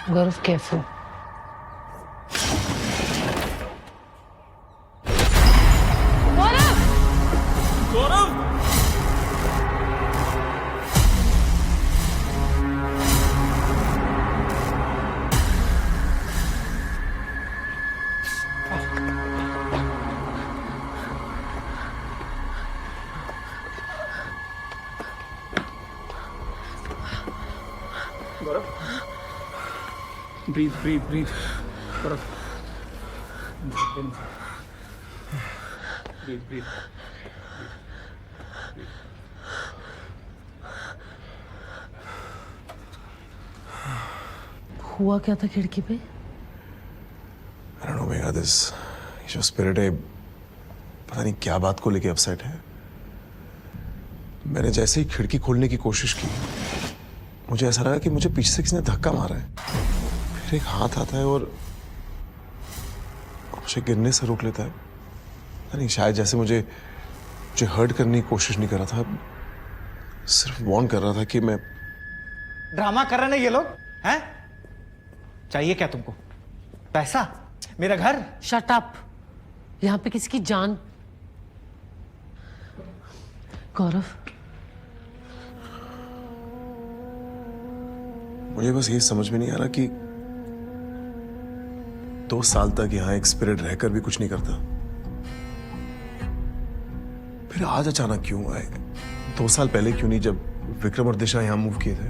गौरव careful. गौरव! गौरव, breathe breathe breathe. गौरव, breathe breathe. हुआ क्या था खिड़की पे? I don't know, मेघा, ये जो स्पिरिट है पता नहीं क्या बात को लेके अपसेट है। मैंने जैसे ही खिड़की खोलने की कोशिश की, मुझे ऐसा लगा कि मुझे पीछे से किसी ने धक्का मारा है। फिर एक हाथ आता है और मुझे गिरने से रोक लेता है। पता नहीं, शायद जैसे मुझे हर्ट करने की कोशिश नहीं कर रहा था, सिर्फ वार्न कर रहा था कि मैं। ड्रामा कर रहे हैं ये लोग हैं? चाहिए क्या तुमको? पैसा? मेरा घर? Shut up. यहाँ पे किसी की जान। गौरव, मुझे बस ये समझ में नहीं आ रहा कि 2 साल तक यहाँ एक स्पिरिट रहकर भी कुछ नहीं करता, फिर आज अचानक क्यों आए? 2 साल पहले क्यों नहीं, जब विक्रम और दिशा यहाँ मूव किए थे?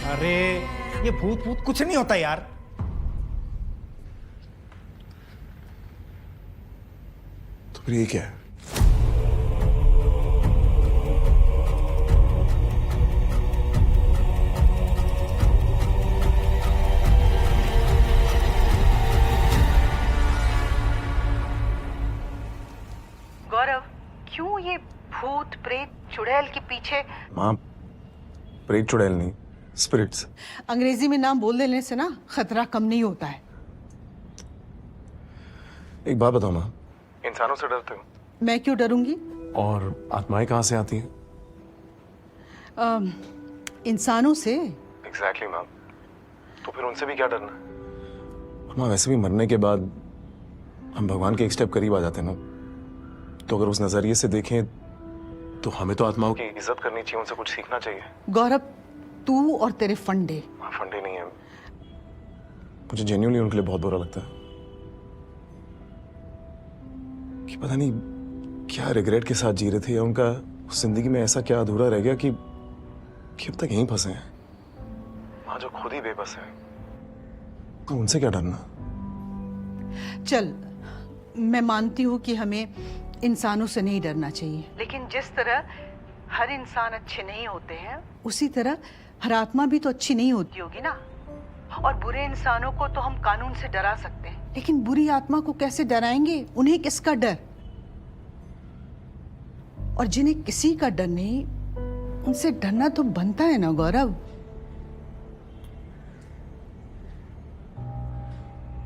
अरे ये भूत भूत कुछ नहीं होता यार। तो फिर ये क्या है? गौरव, क्यों ये भूत प्रेत चुड़ैल के पीछे? माँ, प्रेत चुड़ैल नहीं, स्पिरिट्स। अंग्रेजी में नाम बोल देने से ना खतरा कम नहीं होता है। एक बात बताओ माँ, इंसानों से डरते हो? मैं क्यों डरूंगी? और आत्माएं कहाँ से आती हैं? इंसानों से। Exactly ma'am. तो फिर उनसे भी क्या डरना? माँ, वैसे भी मरने के बाद हम भगवान के एक स्टेप करीब आ जाते हैं ना, तो अगर उस नजरिए से देखें तो हमें तो आत्माओं की इज्जत करनी चाहिए, उनसे कुछ सीखना चाहिए। गौरव, तू और तेरे फंडे। फंडे नहीं है, मुझे जेन्युइनली उनके लिए बहुत बुरा लगता है कि पता नहीं क्या रिग्रेट के साथ जी रहे थे, या उनका उस जिंदगी में ऐसा क्या अधूरा रह गया कि अब तक यहीं फंसे हैं। वहां जो खुद ही बेबस है, तो उनसे क्या डरना? चल, मैं मानती हूँ कि हमें इंसानों से नहीं डरना चाहिए, लेकिन जिस तरह हर इंसान अच्छे नहीं होते हैं, उसी तरह हर आत्मा भी तो अच्छी नहीं होती होगी ना। और बुरे इंसानों को तो हम कानून से डरा सकते हैं, लेकिन बुरी आत्मा को कैसे डराएंगे? उन्हें किसका डर? और जिन्हें किसी का डर नहीं, उनसे डरना तो बनता है ना गौरव।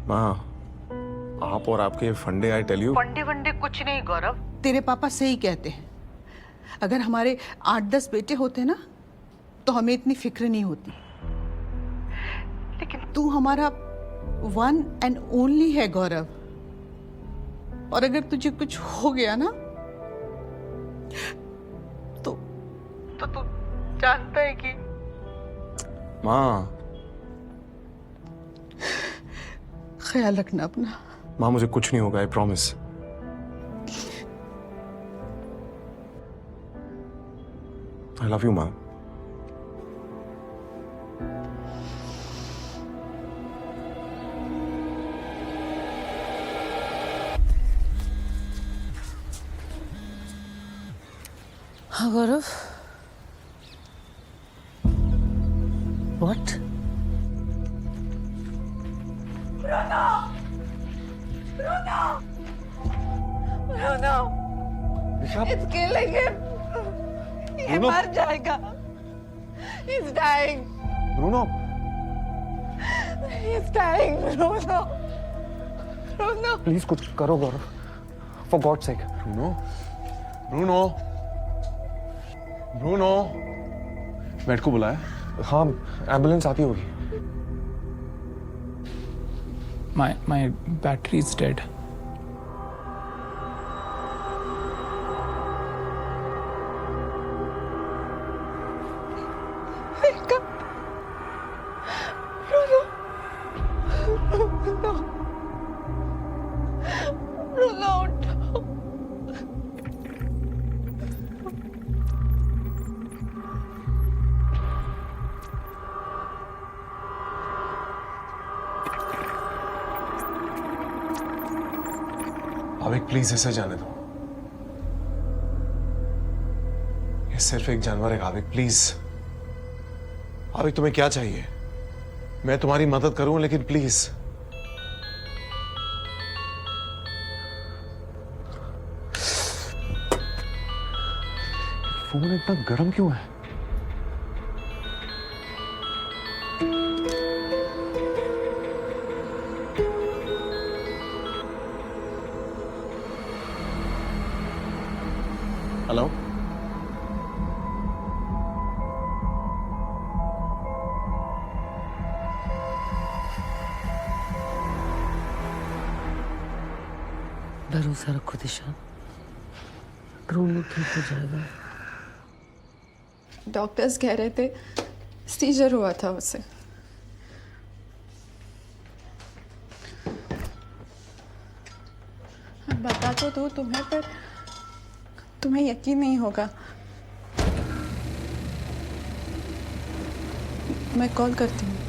माँ, आप और आपके फंडे, आई टेल यू। फंडे वंडे कुछ नहीं गौरव, तेरे पापा सही कहते हैं। अगर हमारे 8-10 बेटे होते ना, तो हमें इतनी फिक्र नहीं होती। लेकिन तू हमारा 1 and only है गौरव, और अगर तुझे कुछ हो गया ना, तो तू जानता है कि। माँ, ख्याल रखना अपना। माँ, मुझे कुछ नहीं होगा, I promise. I love you माँ। हाँ Gaurav, what? No, it's killing him. ये मर जाएगा. He's dying. Bruno, He's dying, Bruno. Bruno. Please कुछ करो Gaurav, for God sake. Bruno, Bruno. Bruno, बेड को बुलाया? हाँ एम्बुलेंस आती होगी। My battery is dead. Wake up. Bruno. Bruno. Bruno, उठो। आविक प्लीज इसे जाने दो। ये सिर्फ एक जानवर है आविक, प्लीज। आविक तुम्हें क्या चाहिए? मैं तुम्हारी मदद करूं लेकिन प्लीज। फोन इतना गर्म क्यों है? हेलो, भरोसा रखो दिशा, ब्रूनो ठीक हो जाएगा। डॉक्टर्स कह रहे थे सीजर हुआ था उसे। बता तो दूँ तुम्हें, पर तुम्हें यकीन नहीं होगा। मैं कॉल करती हूँ।